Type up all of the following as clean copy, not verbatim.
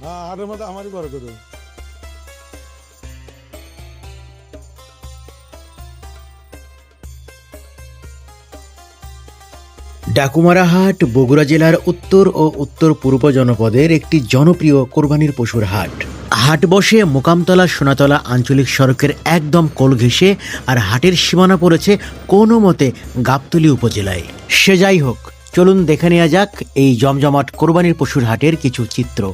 হ্যাঁ, হাটের মধ্যে আমারই বড় গরু। ডাকুমারা হাট বগুড়া জেলার উত্তর ও উত্তর পূর্ব জনপদের একটি জনপ্রিয় কোরবানির পশুর হাট। হাট বসে মোকামতলা সোনাতলা আঞ্চলিক সড়কের একদম কোল ঘেঁষে, আর হাটের সীমানা পড়েছে কোনো মতে গাবতলী উপজেলায়। সে যাই হোক, চলুন দেখে নেওয়া যাক এই জমজমাট কোরবানির পশুর হাটের কিছু চিত্র।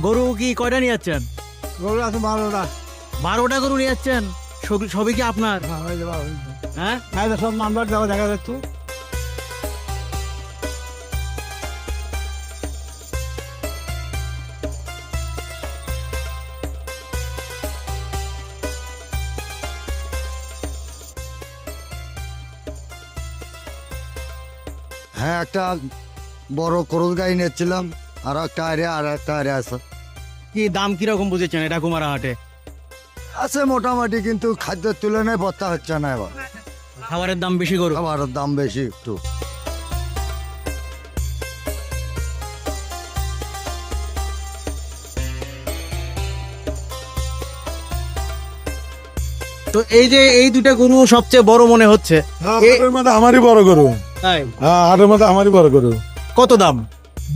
গরু কি কয়টা নিয়ে যাচ্ছেন? গরু আছে 12টা। 12টা গরু নিয়ে যাচ্ছেন? সবই কি আপনার? হ্যাঁ, সব নাম্বার দেওয়া দেখা যাচ্ছে। হ্যাঁ, একটা বড় করল গাড়ি নিয়েছিলাম, আর একটা আরে আছে। কি দাম কিরকম বুঝেছেন এটা কুমারা হাটে? আছে মোটামুটি, কিন্তু খাদ্যের তুলনায় ভর্তা হচ্ছে না। এবার খাবারের দাম বেশি, গরু খাবারের দাম বেশি একটু। তো এই যে এই দুটা গরু সবচেয়ে বড় মনে হচ্ছে, হ্যাঁ, হাটের মধ্যে আমারই বড় গরু। তাই? হ্যাঁ, হাটের মধ্যে আমারই বড় গরু। কত দাম?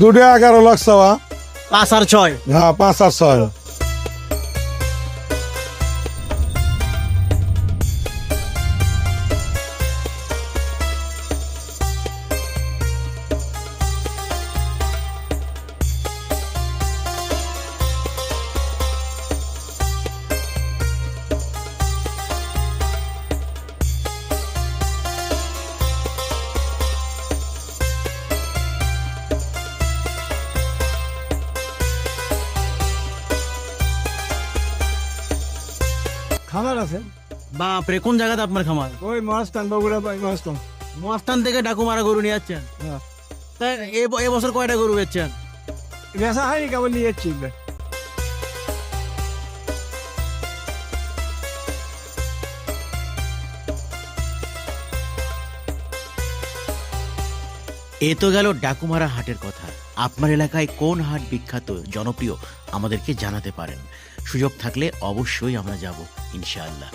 দুটো 11 লাখ চাওয়া। 5 আর 6। হ্যাঁ, 5 আর 6। খামার আছে। বাপরে, কোন জায়গাতে আপনার খামার? ওই মহাস্থান, বগুড়া মহাস্থান। মহাস্থান থেকে ডাকুমারা গরু নিয়ে যাচ্ছেন? হ্যাঁ। তাই এবছর কয়টা গরু বেচছেন? বেচা হয়নি, কেবল নিয়ে যাচ্ছি। এ তো গেল ডাকুমারা হাটের কথা। আপনার এলাকায় কোন হাট বিখ্যাত, জনপ্রিয়, আমাদেরকে জানাতে পারেন। সুযোগ থাকলে অবশ্যই আমরা যাব ইনশাআল্লাহ।